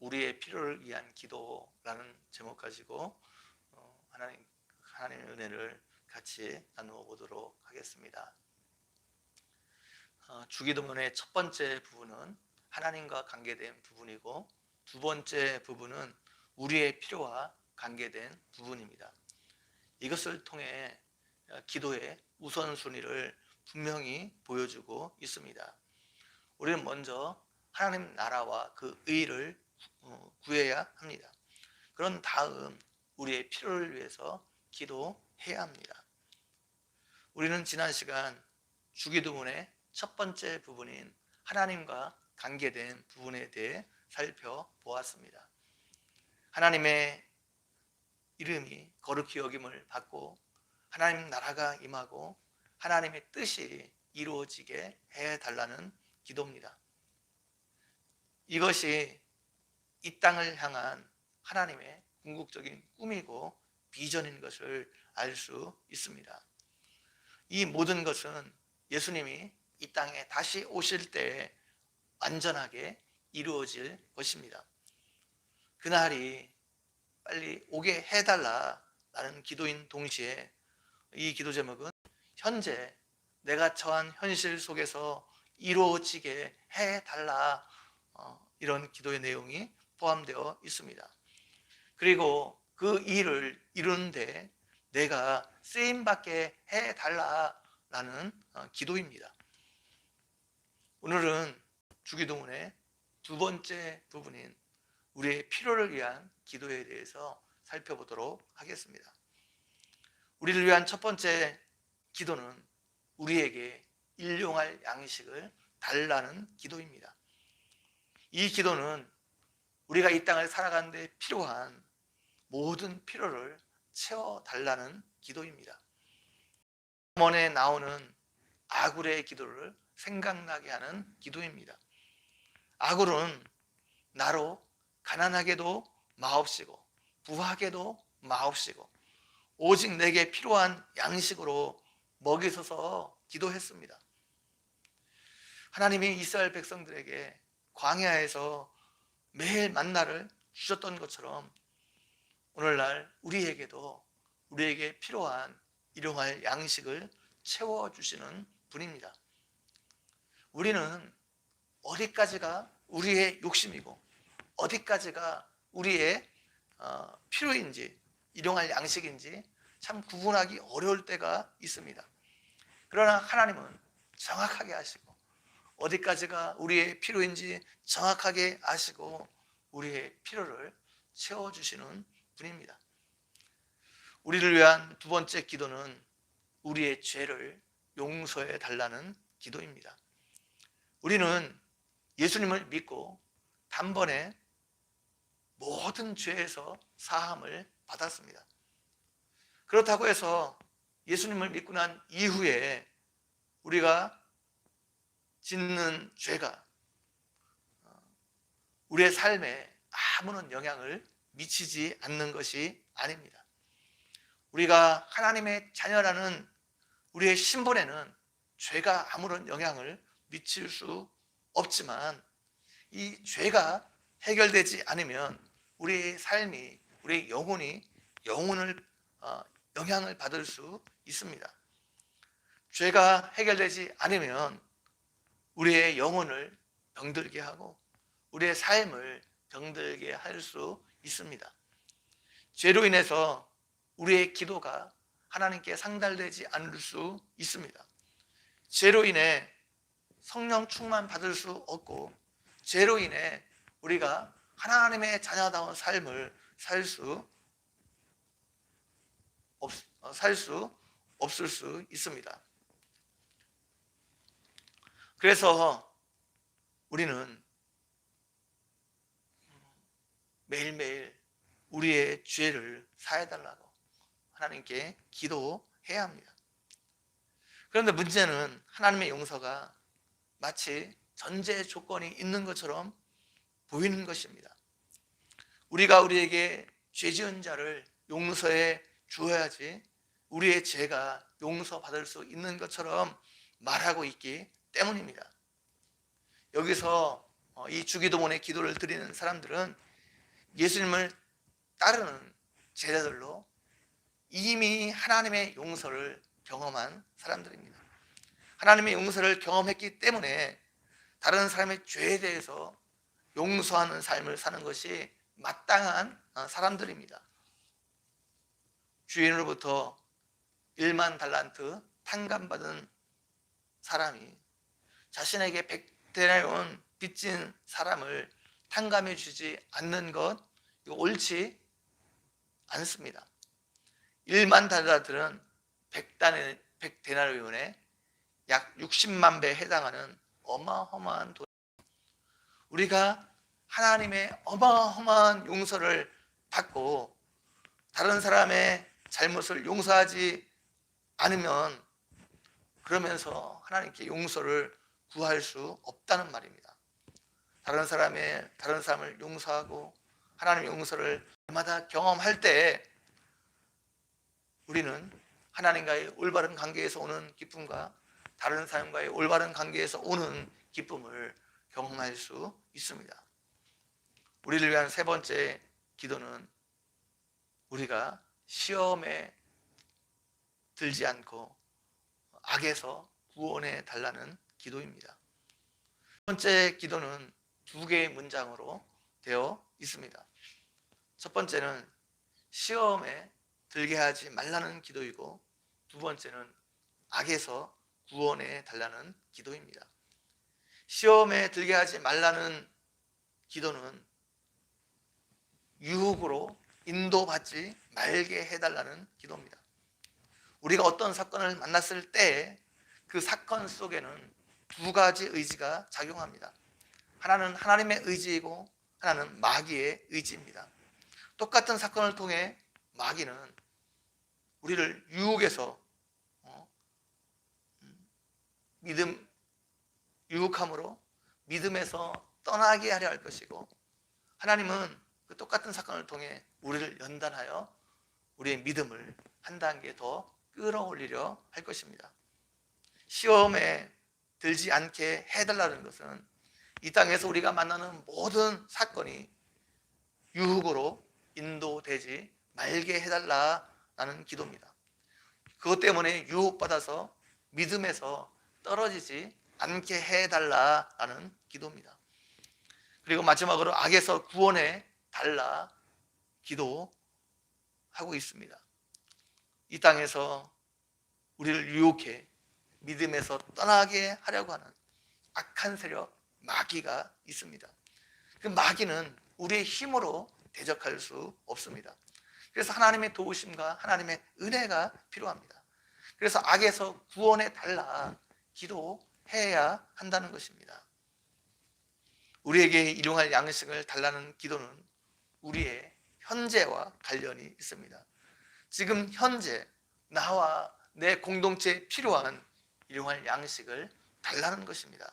우리의 필요를 위한 기도라는 제목 가지고 하나님의 은혜를 같이 나누어 보도록 하겠습니다. 주기도문의 첫 번째 부분은 하나님과 관계된 부분이고, 두 번째 부분은 우리의 필요와 관계된 부분입니다. 이것을 통해 기도의 우선순위를 분명히 보여주고 있습니다. 우리는 먼저 하나님 나라와 그 의를 구해야 합니다. 그런 다음 우리의 필요를 위해서 기도해야 합니다. 우리는 지난 시간 주기도문의 첫 번째 부분인 하나님과 관계된 부분에 대해 살펴보았습니다. 하나님의 이름이 거룩히 여김을 받고 하나님 나라가 임하고 하나님의 뜻이 이루어지게 해달라는 기도입니다. 이것이 이 땅을 향한 하나님의 궁극적인 꿈이고 비전인 것을 알 수 있습니다. 이 모든 것은 예수님이 이 땅에 다시 오실 때 완전하게 이루어질 것입니다. 그날이 빨리 오게 해달라라는 기도인 동시에 이 기도 제목은 현재 내가 처한 현실 속에서 이루어지게 해달라, 이런 기도의 내용이 포함되어 있습니다. 그리고 그 일을 이루는데 내가 쓰임받게 해달라라는 기도입니다. 오늘은 주기도문의 두 번째 부분인 우리의 필요를 위한 기도에 대해서 살펴보도록 하겠습니다. 우리를 위한 첫 번째 기도는 우리에게 일용할 양식을 달라는 기도입니다. 이 기도는 우리가 이 땅을 살아가는데 필요한 모든 필요를 채워달라는 기도입니다. 본문에 나오는 아굴의 기도를 생각나게 하는 기도입니다. 아굴은 나로 가난하게도 마옵시고 부하게도 마옵시고 오직 내게 필요한 양식으로 먹이소서 기도했습니다. 하나님이 이스라엘 백성들에게 광야에서 매일 만나를 주셨던 것처럼 오늘날 우리에게 필요한 일용할 양식을 채워주시는 분입니다. 우리는 어디까지가 우리의 욕심이고 어디까지가 우리의 필요인지, 일용할 양식인지 참 구분하기 어려울 때가 있습니다. 그러나 하나님은 정확하게 아시고 어디까지가 우리의 필요인지 정확하게 아시고 우리의 필요를 채워주시는 분입니다. 우리를 위한 두 번째 기도는 우리의 죄를 용서해 달라는 기도입니다. 우리는 예수님을 믿고 단번에 모든 죄에서 사함을 받았습니다. 그렇다고 해서 예수님을 믿고 난 이후에 우리가 짓는 죄가 우리의 삶에 아무런 영향을 미치지 않는 것이 아닙니다. 우리가 하나님의 자녀라는 우리의 신분에는 죄가 아무런 영향을 미칠 수 없지만 이 죄가 해결되지 않으면 우리의 삶이, 우리의 영혼을 영향을 받을 수 있습니다. 죄가 해결되지 않으면 우리의 영혼을 병들게 하고 우리의 삶을 병들게 할 수 있습니다. 죄로 인해서 우리의 기도가 하나님께 상달되지 않을 수 있습니다. 죄로 인해 성령 충만 받을 수 없고 죄로 인해 우리가 하나님의 자녀다운 삶을 살 수 없을 수 있습니다. 그래서 우리는 매일매일 우리의 죄를 사해달라고 하나님께 기도해야 합니다. 그런데 문제는 하나님의 용서가 마치 전제 조건이 있는 것처럼 보이는 것입니다. 우리가 우리에게 죄 지은 자를 용서해 주어야지 우리의 죄가 용서받을 수 있는 것처럼 말하고 있기 때문입니다. 여기서 이 주기도문의 기도를 드리는 사람들은 예수님을 따르는 제자들로 이미 하나님의 용서를 경험한 사람들입니다. 하나님의 용서를 경험했기 때문에 다른 사람의 죄에 대해서 용서하는 삶을 사는 것이 마땅한 사람들입니다. 주인으로부터 1만 달란트 탕감받은 사람이 자신에게 100데나리온 빚진 사람을 탕감해 주지 않는 것, 이거 옳지 않습니다. 1만 달란트는 100데나리온에 약 60만 배에 해당하는 어마어마한 돈. 우리가 하나님의 어마어마한 용서를 받고 다른 사람의 잘못을 용서하지 않으면 그러면서 하나님께 용서를 구할 수 없다는 말입니다. 다른 사람을 용서하고 하나님의 용서를 날마다 경험할 때 우리는 하나님과의 올바른 관계에서 오는 기쁨과 다른 사람과의 올바른 관계에서 오는 기쁨을 경험할 수 있습니다. 우리를 위한 세 번째 기도는 우리가 시험에 들지 않고 악에서 구원해 달라는 기도입니다. 첫 번째 기도는 두 개의 문장으로 되어 있습니다. 첫 번째는 시험에 들게 하지 말라는 기도이고, 두 번째는 악에서 구원해 달라는 기도입니다. 시험에 들게 하지 말라는 기도는 유혹으로 인도받지 말게 해달라는 기도입니다. 우리가 어떤 사건을 만났을 때 그 사건 속에는 두 가지 의지가 작용합니다. 하나는 하나님의 의지이고 하나는 마귀의 의지입니다. 똑같은 사건을 통해 마귀는 우리를 유혹해서 유혹함으로 믿음에서 떠나게 하려 할 것이고, 하나님은 그 똑같은 사건을 통해 우리를 연단하여 우리의 믿음을 한 단계 더 끌어올리려 할 것입니다. 시험에 들지 않게 해달라는 것은 이 땅에서 우리가 만나는 모든 사건이 유혹으로 인도되지 말게 해달라는 기도입니다. 그것 때문에 유혹받아서 믿음에서 떨어지지 않게 해달라는 기도입니다. 그리고 마지막으로 악에서 구원해 달라 기도하고 있습니다. 이 땅에서 우리를 유혹해 믿음에서 떠나게 하려고 하는 악한 세력 마귀가 있습니다. 그 마귀는 우리의 힘으로 대적할 수 없습니다. 그래서 하나님의 도우심과 하나님의 은혜가 필요합니다. 그래서 악에서 구원해 달라 기도해야 한다는 것입니다. 우리에게 일용할 양식을 달라는 기도는 우리의 현재와 관련이 있습니다. 지금 현재 나와 내 공동체에 필요한 일용할 양식을 달라는 것입니다.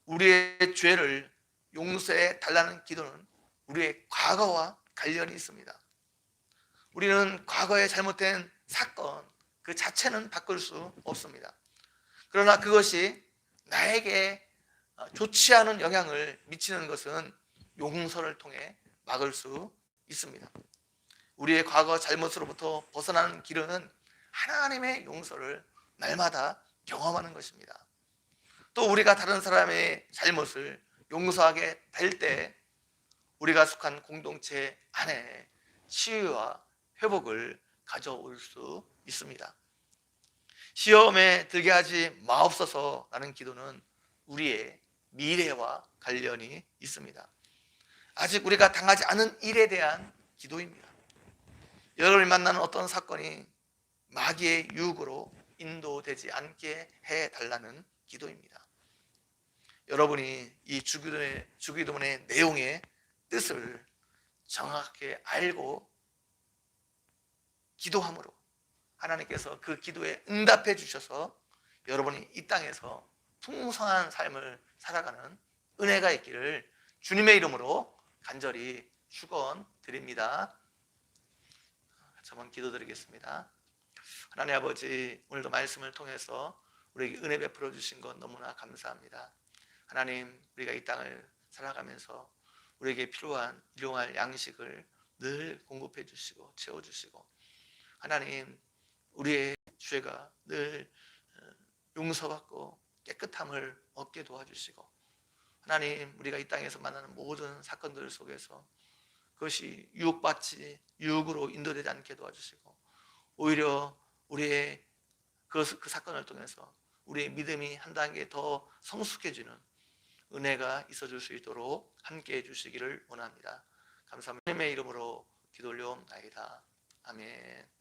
우리의 죄를 용서해 달라는 기도는 우리의 과거와 관련이 있습니다. 우리는 과거에 잘못된 사건 그 자체는 바꿀 수 없습니다. 그러나 그것이 나에게 좋지 않은 영향을 미치는 것은 용서를 통해 막을 수 있습니다. 우리의 과거 잘못으로부터 벗어나는 길은 하나님의 용서를 날마다 경험하는 것입니다. 또 우리가 다른 사람의 잘못을 용서하게 될 때 우리가 속한 공동체 안에 치유와 회복을 가져올 수 있습니다. 시험에 들게 하지 마옵소서라는 기도는 우리의 미래와 관련이 있습니다. 아직 우리가 당하지 않은 일에 대한 기도입니다. 여러분이 만나는 어떤 사건이 마귀의 유혹으로 인도되지 않게 해달라는 기도입니다. 여러분이 이 주기도문의 내용의 뜻을 정확하게 알고 기도함으로 하나님께서 그 기도에 응답해 주셔서 여러분이 이 땅에서 풍성한 삶을 살아가는 은혜가 있기를 주님의 이름으로 간절히 축원드립니다. 같이 한번 기도드리겠습니다. 하나님 아버지, 오늘도 말씀을 통해서 우리에게 은혜 베풀어 주신 것 너무나 감사합니다. 하나님, 우리가 이 땅을 살아가면서 우리에게 필요한 일용할 양식을 늘 공급해 주시고 채워주시고, 하나님 우리의 죄가 늘 용서받고 깨끗함을 얻게 도와주시고, 하나님 우리가 이 땅에서 만나는 모든 사건들 속에서 그것이 유혹으로 인도되지 않게 도와주시고, 오히려 우리의 그 사건을 통해서 우리의 믿음이 한 단계 더 성숙해지는 은혜가 있어줄 수 있도록 함께해 주시기를 원합니다. 감사합니다. 하나님의 이름으로 기도 올려옵나이다. 아멘.